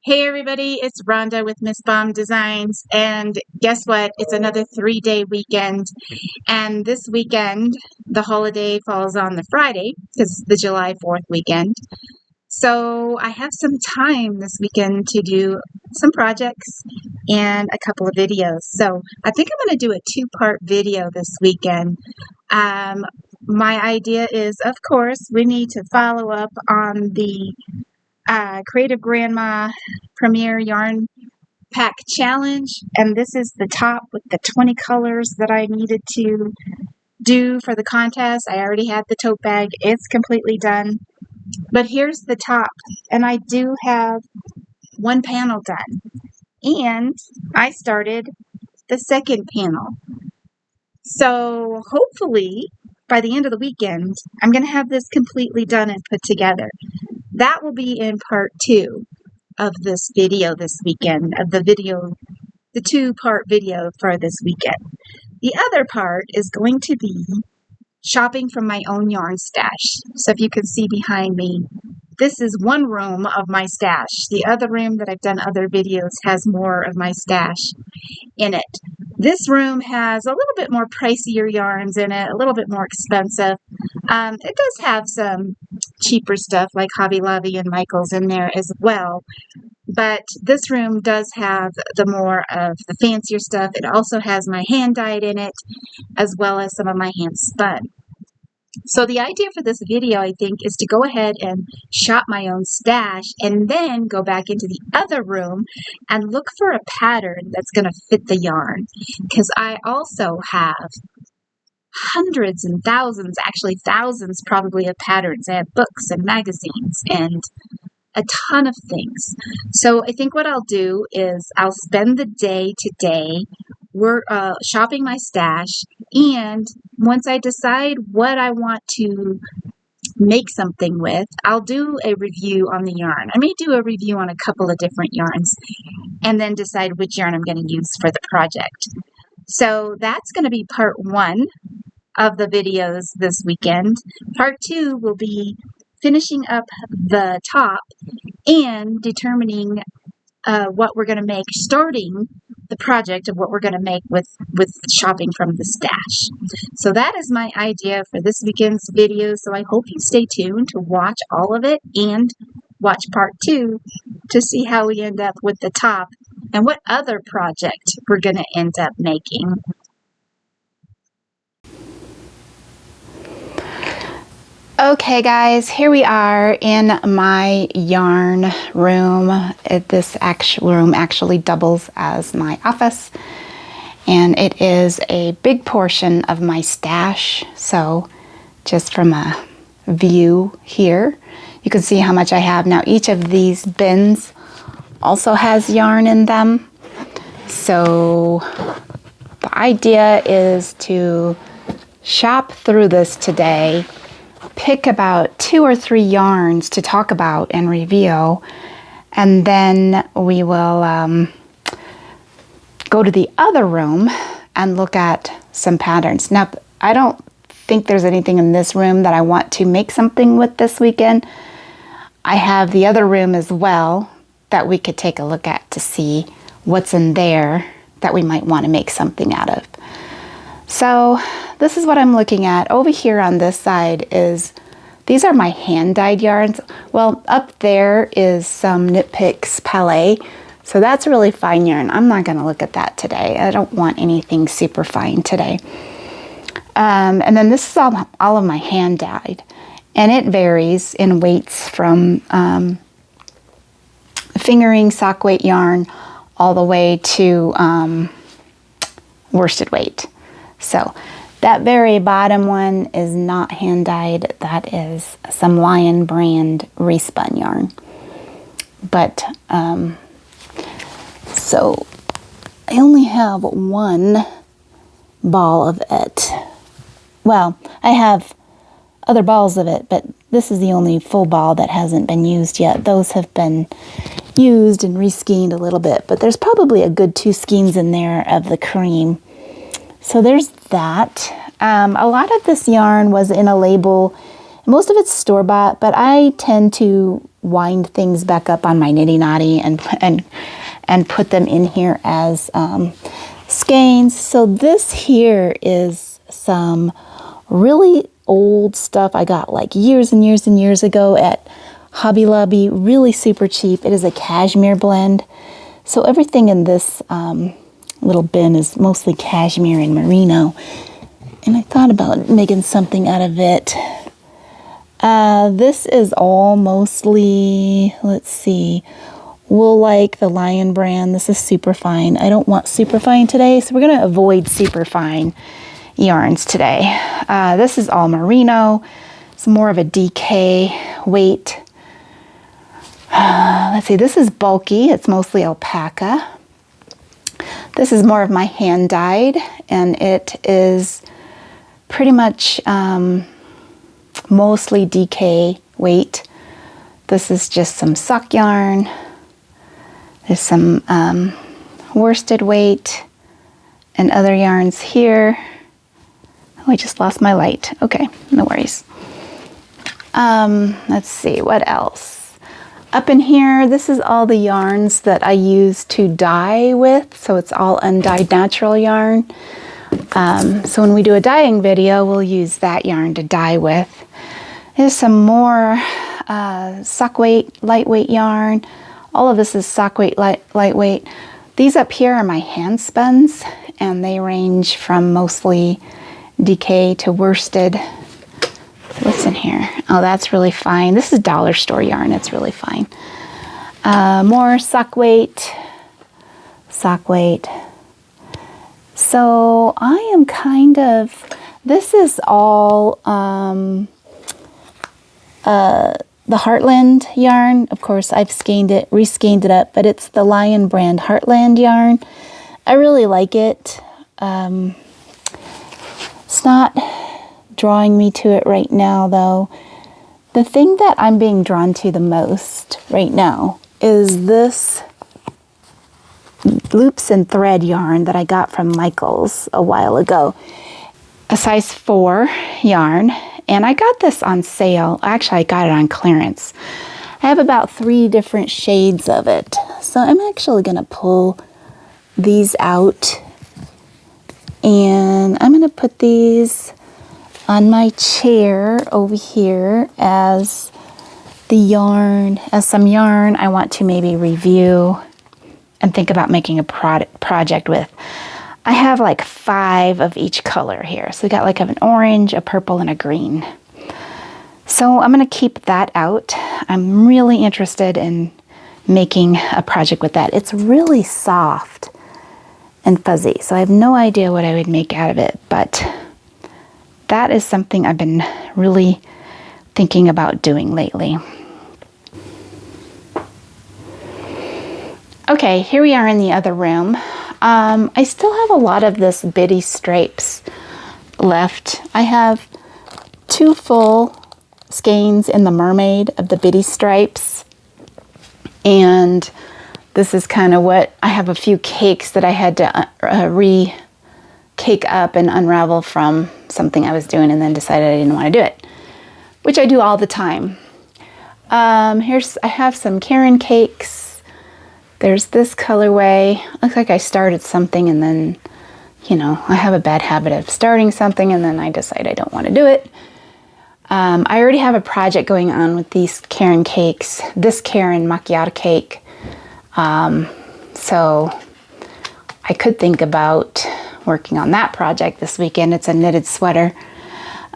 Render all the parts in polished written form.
Hey everybody, it's Rhonda with Miss Bomb Designs, and guess what? It's another 3-day weekend, and this weekend, the holiday falls on the Friday, because it's the July 4th weekend. So I have some time this weekend to do some projects and a couple of videos. So I think I'm going to do a 2-part video this weekend. My idea is, of course, we need to follow up on the Creative Grandma Premier Yarn Pack Challenge, and this is the top with the 20 colors that I needed to do for the contest. I already had the tote bag. It's completely done. But here's the top, and I do have one panel done. And I started the second panel. So hopefully by the end of the weekend, I'm going to have this completely done and put together. That will be in part 2 of this video this weekend, of the 2-part video for this weekend. The other part is going to be shopping from my own yarn stash. So if you can see behind me, this is one room of my stash. The other room that I've done other videos has more of my stash in it. This room has a little bit more pricier yarns in it, a little bit more expensive. It does have some cheaper stuff like Hobby Lobby and Michael's in there as well. But this room does have the more of the fancier stuff. It also has my hand dyed in it, as well as some of my hand spun. So the idea for this video, I think, is to go ahead and shop my own stash and then go back into the other room and look for a pattern that's going to fit the yarn. Because I also have hundreds and thousands, actually thousands probably, of patterns. I have books and magazines and a ton of things. So I think what I'll do is I'll spend the day today shopping my stash, and once I decide what I want to make something with, I'll do a review on the yarn. I may do a review on a couple of different yarns and then decide which yarn I'm going to use for the project. So that's going to be part 1 of the videos this weekend. Part 2 will be finishing up the top and determining what we're going to make, starting the project of what we're going to make with shopping from the stash. So that is my idea for this weekend's video. So I hope you stay tuned to watch all of it and watch part 2 to see how we end up with the top and what other project we're going to end up making. Okay guys, here we are in my yarn room. This room actually doubles as my office, and it is a big portion of my stash. So just from a view here, you can see how much I have. Now each of these bins also has yarn in them. So the idea is to shop through this today, pick about 2 or 3 yarns to talk about and review, and then we will go to the other room and look at some patterns. Now, I don't think there's anything in this room that I want to make something with this weekend. I have the other room as well that we could take a look at to see what's in there that we might want to make something out of. So this is what I'm looking at. Over here on this side these are my hand-dyed yarns. Well, up there is some Knit Picks Palette. So that's really fine yarn. I'm not going to look at that today. I don't want anything super fine today. And then this is all of my hand-dyed. And it varies in weights from fingering sock weight yarn all the way to worsted weight. So that very bottom one is not hand dyed. That is some Lion brand respun yarn. But so I only have one ball of it. Well, I have other balls of it, but this is the only full ball that hasn't been used yet. Those have been used and re-skeined a little bit, but there's probably a good 2 skeins in there of the cream. So there's that. A lot of this yarn was in a label Most of it's store-bought, but I tend to wind things back up on my Nitty Knotty and put them in here as skeins. So this here is some really old stuff I got like years and years and years ago at Hobby Lobby, really super cheap. It is a cashmere blend. So everything in this little bin is mostly cashmere and merino. And I thought about making something out of it. This is all mostly, let's see, wool like the Lion brand. This is super fine. I don't want super fine today, so we're going to avoid super fine yarns today. This is all merino. It's more of a DK weight. Let's see, this is bulky. It's mostly alpaca. This is more of my hand dyed, and it is pretty much mostly DK weight. This is just some sock yarn. There's some worsted weight and other yarns here. Oh, I just lost my light. Okay, no worries. Let's see, what else? Up in here, this is all the yarns that I use to dye with. So it's all undyed natural yarn. So when we do a dyeing video, we'll use that yarn to dye with. There's some more sock weight, lightweight yarn. All of this is sock weight, lightweight. These up here are my hand spuns, and they range from mostly DK to worsted. What's in here? Oh, that's really fine. This is dollar store yarn. It's really fine. More sock weight. So I am kind of, this is all the Heartland yarn. Of course, I've rescanned it up, but it's the Lion brand Heartland yarn. I really like it. It's not drawing me to it right now, though. The thing that I'm being drawn to the most right now is this loops and thread yarn that I got from Michaels a while ago. A size 4 yarn, and I got this on sale. Actually, I got it on clearance. I have about 3 different shades of it. So I'm actually going to pull these out, and I'm going to put these on my chair over here as the yarn, as some yarn I want to maybe review and think about making a project with. I have like 5 of each color here. So we got like an orange, a purple, and a green. So I'm going to keep that out. I'm really interested in making a project with that. It's really soft and fuzzy, so I have no idea what I would make out of it, but that is something I've been really thinking about doing lately. Okay, here we are in the other room. I still have a lot of this bitty stripes left. I have 2 full skeins in the Mermaid of the bitty stripes, and this is kind of what I have. A few cakes that I had to re-cake up and unravel from something I was doing, and then decided I didn't want to do it, which I do all the time. I have some Karen cakes. There's this colorway. Looks like I started something, and then, you know, I have a bad habit of starting something and then I decide I don't want to do it. I already have a project going on with these Karen cakes, this Karen macchiato cake. So I could think about working on that project this weekend. It's a knitted sweater.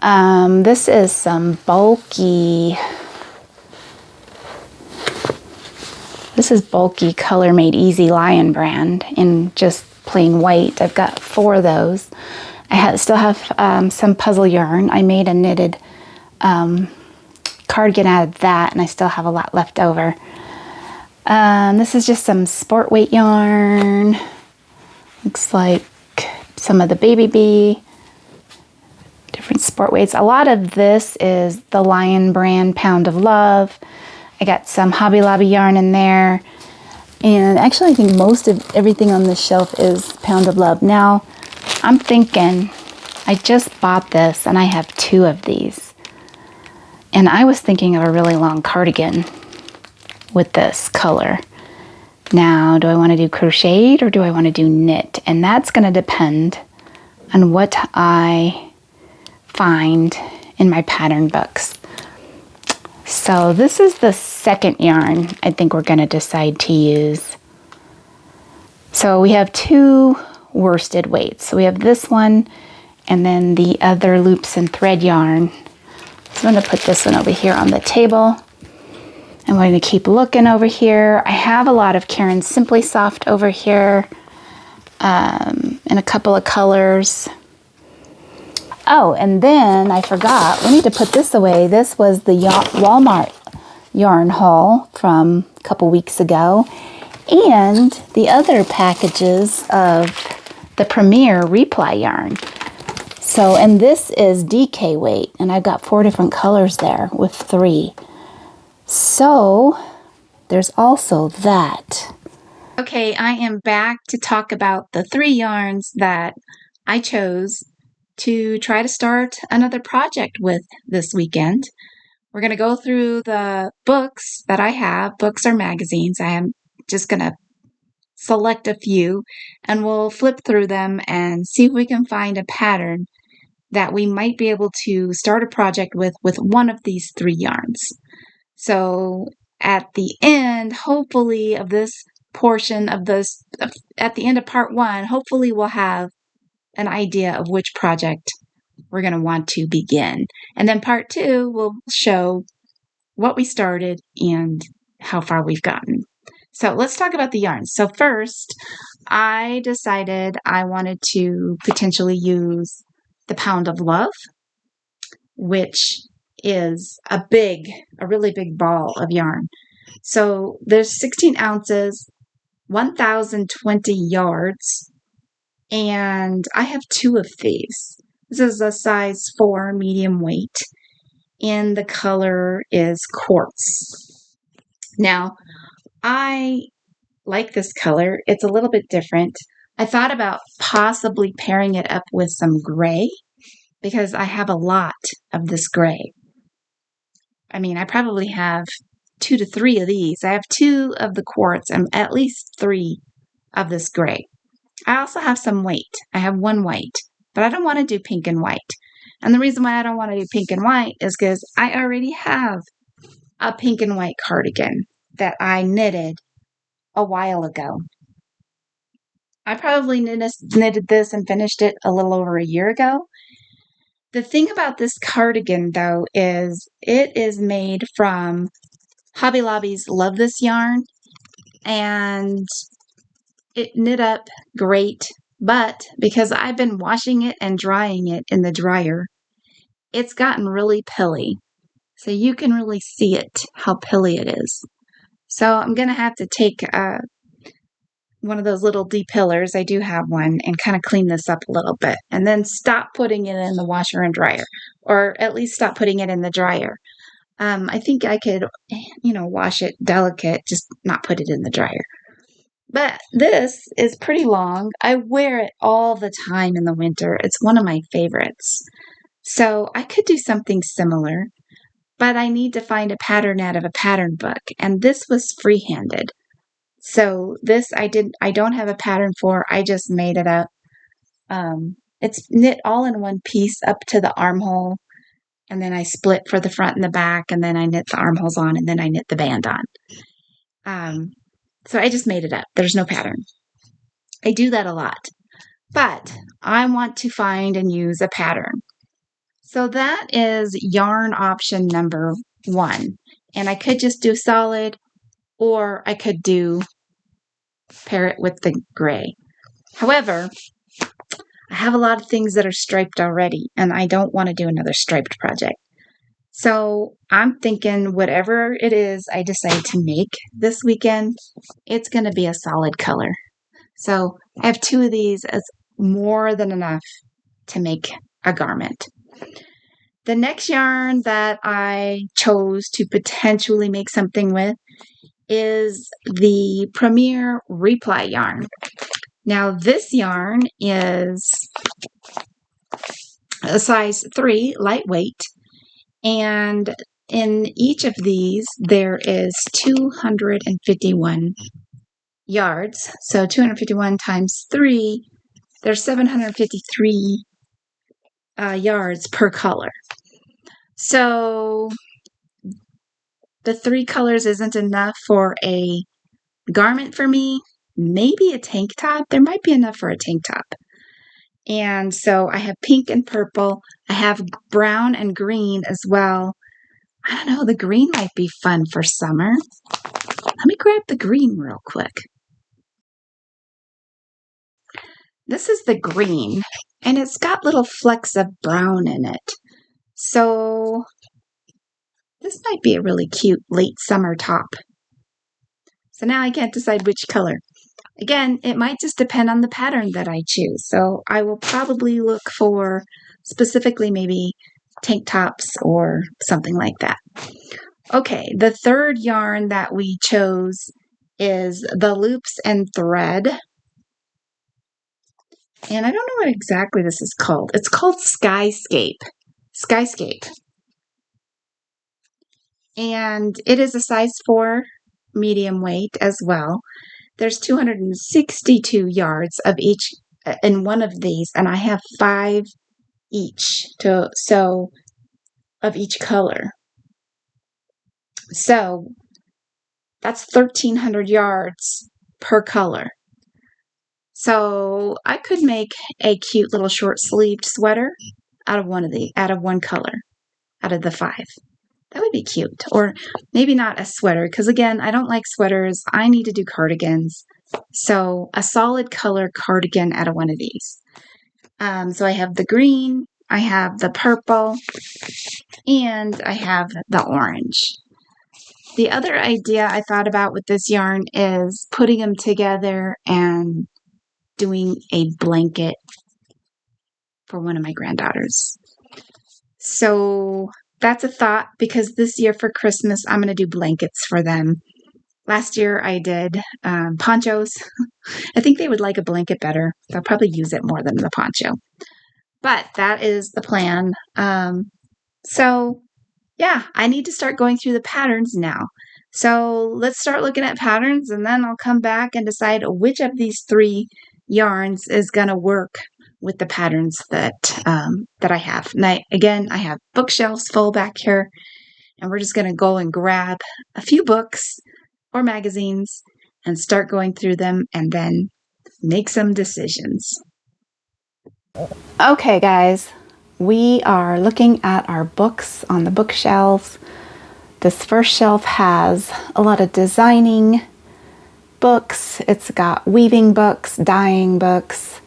This is some bulky, Color Made Easy Lion brand in just plain white. I've got 4 of those. I still have some puzzle yarn. I made a knitted cardigan out of that, and I still have a lot left over. This is just some sport weight yarn. Looks like some of the Baby Bee, different sport weights. A lot of this is the Lion brand Pound of Love. I got some Hobby Lobby yarn in there. And actually, I think most of everything on this shelf is Pound of Love. Now, I'm thinking, I just bought this and I have 2 of these. And I was thinking of a really long cardigan with this color. Now, do I want to do crocheted or do I want to do knit? And that's going to depend on what I find in my pattern books. So this is the second yarn I think we're going to decide to use. So we have two worsted weights. So we have this one and then the other loops and thread yarn. So I'm going to put this one over here on the table. I'm going to keep looking over here. I have a lot of Caron Simply Soft over here in a couple of colors. Oh, and then I forgot, we need to put this away. This was the Walmart yarn haul from a couple weeks ago. And the other packages of the Premier Reply yarn. So, and this is DK weight, and I've got 4 different colors there with 3. So, there's also that. Okay, I am back to talk about the 3 yarns that I chose to try to start another project with this weekend. We're going to go through the books that I have, books or magazines. I am just going to select a few and we'll flip through them and see if we can find a pattern that we might be able to start a project with one of these 3 yarns. So at the end, hopefully, of this portion of this, at the end of part 1, hopefully we'll have an idea of which project we're going to want to begin. And then part 2 will show what we started and how far we've gotten. So let's talk about the yarns. So first, I decided I wanted to potentially use the Pound of Love, which is a really big ball of yarn. So there's 16 ounces, 1,020 yards, and I have 2 of these. This is a size 4 medium weight, and the color is quartz. Now, I like this color. It's a little bit different. I thought about possibly pairing it up with some gray because I have a lot of this gray. I mean, I probably have 2 to 3 of these. I have 2 of the quartz and at least 3 of this gray. I also have some white. I have 1 white, but I don't want to do pink and white. And the reason why I don't want to do pink and white is because I already have a pink and white cardigan that I knitted a while ago. I probably knitted this and finished it a little over a year ago. The thing about this cardigan, though, is it is made from Hobby Lobby's Love This Yarn, and it knit up great, but because I've been washing it and drying it in the dryer, it's gotten really pilly. So you can really see it, how pilly it is. So I'm going to have to take one of those little depillers, I do have one, and kind of clean this up a little bit, and then stop putting it in the washer and dryer, or at least stop putting it in the dryer. I think I could, wash it delicate, just not put it in the dryer. But this is pretty long. I wear it all the time in the winter. It's one of my favorites. So I could do something similar, but I need to find a pattern out of a pattern book. And this was freehanded. So this I don't have a pattern for. I just made it up. It's knit all in one piece up to the armhole. And then I split for the front and the back. And then I knit the armholes on. And then I knit the band on. So I just made it up. There's no pattern. I do that a lot. But I want to find and use a pattern. So that is yarn option number 1. And I could just do solid, or I could pair it with the gray. However, I have a lot of things that are striped already, and I don't want to do another striped project. So I'm thinking whatever it is I decide to make this weekend, it's going to be a solid color. So I have 2 of these as more than enough to make a garment. The next yarn that I chose to potentially make something with is the Premier Reply yarn. Now this yarn is a size 3, lightweight, and in each of these, there is 251 yards. So 251 times 3, there's 753 yards per color. So the 3 colors isn't enough for a garment for me. Maybe a tank top. There might be enough for a tank top. And so I have pink and purple. I have brown and green as well. I don't know, the green might be fun for summer. Let me grab the green real quick. This is the green, and it's got little flecks of brown in it. So this might be a really cute late summer top. So now I can't decide which color. Again, it might just depend on the pattern that I choose. So I will probably look for specifically maybe tank tops or something like that. Okay, the third yarn that we chose is the Loops and Thread. And I don't know what exactly this is called. It's called Skyscape. Skyscape. And it is a size 4 medium weight as well. There's 262 yards of each in one of these, and I have 5 each to sew of each color. So that's 1,300 yards per color. So I could make a cute little short-sleeved sweater out of one color, out of the 5. That would be cute. Or maybe not a sweater, because again, I don't like sweaters. I need to do cardigans. So a solid color cardigan out of one of these. So I have the green, I have the purple, and I have the orange. The other idea I thought about with this yarn is putting them together and doing a blanket for one of my granddaughters. So that's a thought, because this year for Christmas, I'm going to do blankets for them. Last year I did ponchos. I think they would like a blanket better. They'll probably use it more than the poncho. But that is the plan. So yeah, I need to start going through the patterns now. So let's start looking at patterns, and then I'll come back and decide which of these 3 yarns is going to work with the patterns that I have. And I have bookshelves full back here, and we're just going to go and grab a few books or magazines and start going through them and then make some decisions. Okay, guys, we are looking at our books on the bookshelves. This first shelf has a lot of designing books. It's got weaving books, dyeing books.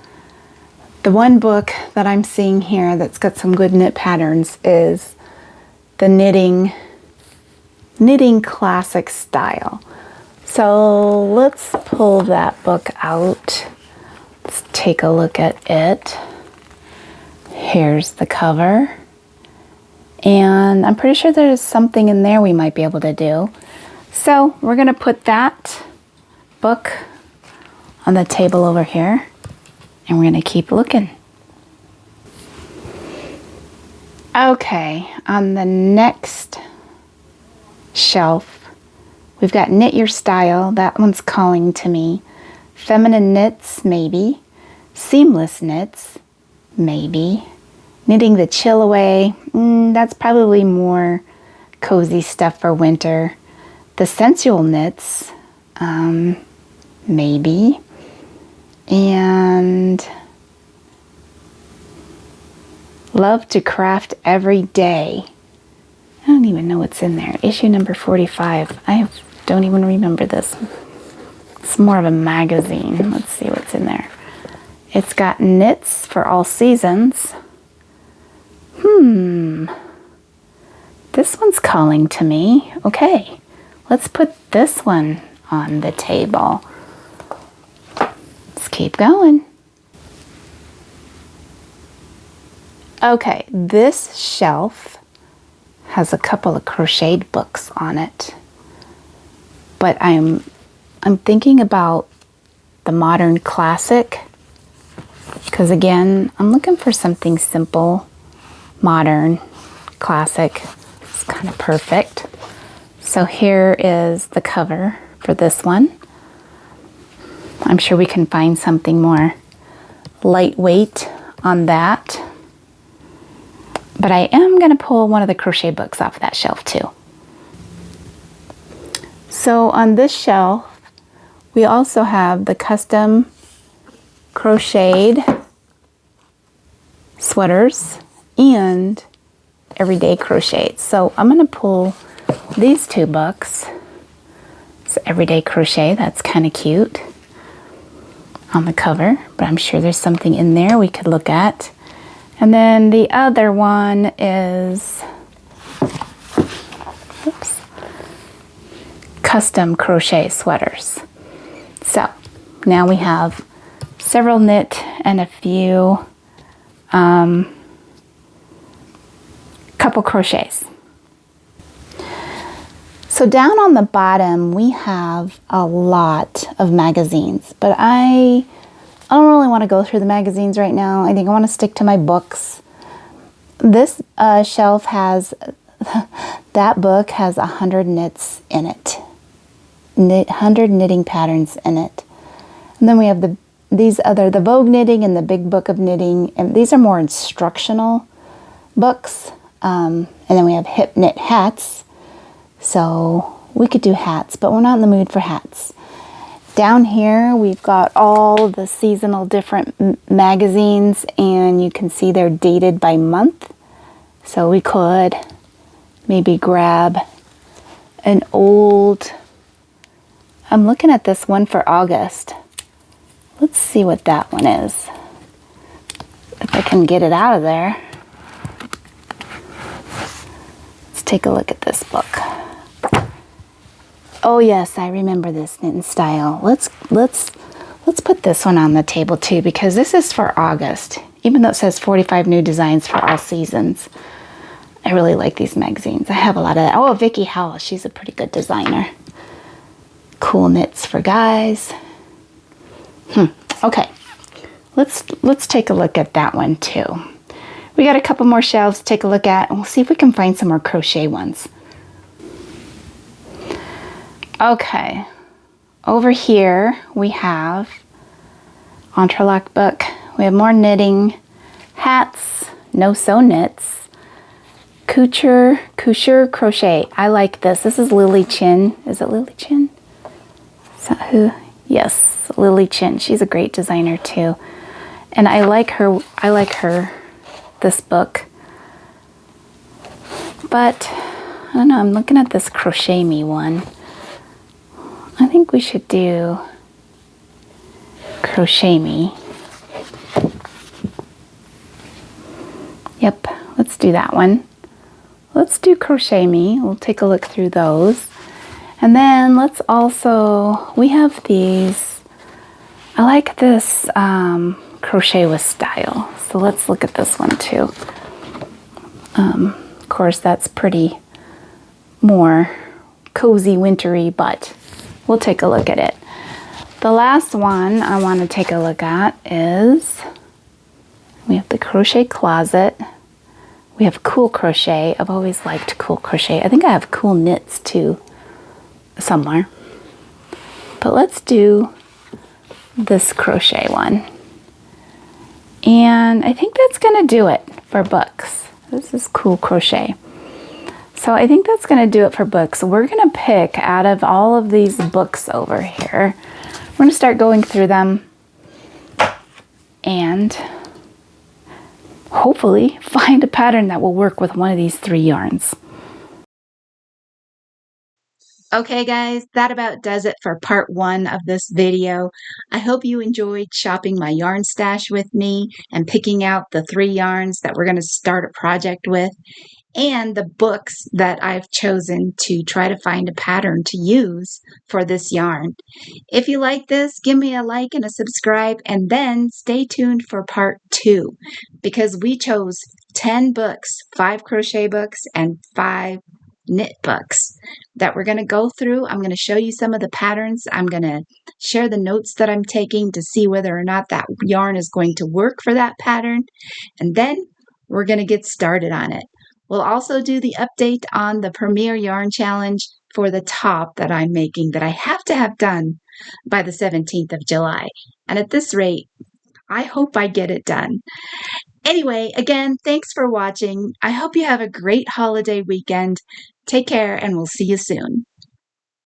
The one book that I'm seeing here that's got some good knit patterns is the knitting classic style. So let's pull that book out. Let's take a look at it. Here's the cover. And I'm pretty sure there's something in there we might be able to do. So we're going to put that book on the table over here, and we're going to keep looking. Okay, on the next shelf, we've got Knit Your Style. That one's calling to me. Feminine knits, maybe. Seamless knits, maybe. Knitting the chill away, that's probably more cozy stuff for winter. The sensual knits, maybe. And love to craft every day. I don't even know what's in there. Issue number 45. I don't even remember this. It's more of a magazine. Let's see what's in there. It's got knits for all seasons. This one's calling to me. Okay, let's put this one on the table. Let's keep going. Okay, this shelf has a couple of crocheted books on it. But I'm thinking about the modern classic, because again, I'm looking for something simple, modern, classic. It's kind of perfect. So here is the cover for this one. I'm sure we can find something more lightweight on that. But I am going to pull one of the crochet books off that shelf too. So on this shelf, we also have the custom crocheted sweaters and everyday crocheted. So I'm going to pull these two books. It's everyday crochet. That's kind of cute on the cover, but I'm sure there's something in there we could look at. And then the other one is, oops, custom crochet sweaters. So now we have several knit and a few couple crochets. So down on the bottom we have a lot of magazines, but I don't really want to go through the magazines right now. I think I want to stick to my books. This shelf has, that book has 100 knits in it. 100 knitting patterns in it. And then we have the Vogue Knitting and the Big Book of Knitting, and these are more instructional books. And then we have Hip Knit Hats. So we could do hats, but we're not in the mood for hats. Down here we've got all the seasonal different magazines, and you can see they're dated by month. So we could maybe grab an old, I'm looking at this one for August. Let's see what that one is. If I can get it out of there. Let's take a look at this book. Oh yes, I remember this knit and style. Let's put this one on the table too, because this is for August. Even though it says 45 new designs for all seasons. I really like these magazines. I have a lot of that. Oh, Vicki Howell, she's a pretty good designer. Cool knits for guys. Okay, let's take a look at that one too. We got a couple more shelves to take a look at, and we'll see if we can find some more crochet ones. Okay, over here we have Entrelac book. We have more knitting, hats, no-sew knits, couture crochet. I like this. This is Lily Chin. Is it Lily Chin? Is that who? Yes, Lily Chin. She's a great designer too. And I like her, this book. But, I don't know, I'm looking at this Crochet Me one. I think we should do Crochet Me. Yep, let's do that one. Let's do Crochet Me. We'll take a look through those. And then let's also, we have these, I like this Crochet with Style. So let's look at this one too. Of course, that's pretty more cozy, wintry, but we'll take a look at it. The last one I want to take a look at is, we have the Crochet Closet. We have Cool Crochet. I've always liked Cool Crochet. I think I have Cool Knits too, somewhere. But let's do this crochet one. And I think that's going to do it for books. This is Cool Crochet. So I think that's going to do it for books. We're going to pick out of all of these books over here. We're going to start going through them and hopefully find a pattern that will work with one of these 3 yarns. Okay guys, that about does it for part 1 of this video. I hope you enjoyed shopping my yarn stash with me and picking out the 3 yarns that we're going to start a project with, and the books that I've chosen to try to find a pattern to use for this yarn. If you like this, give me a like and a subscribe, and then stay tuned for part 2, because we chose 10 books, 5 crochet books and 5 knit books that we're going to go through. I'm going to show you some of the patterns. I'm going to share the notes that I'm taking to see whether or not that yarn is going to work for that pattern, and then we're going to get started on it. We'll also do the update on the Premier Yarn Challenge for the top that I'm making that I have to have done by the 17th of July. And at this rate, I hope I get it done. Anyway, again, thanks for watching. I hope you have a great holiday weekend. Take care, and we'll see you soon.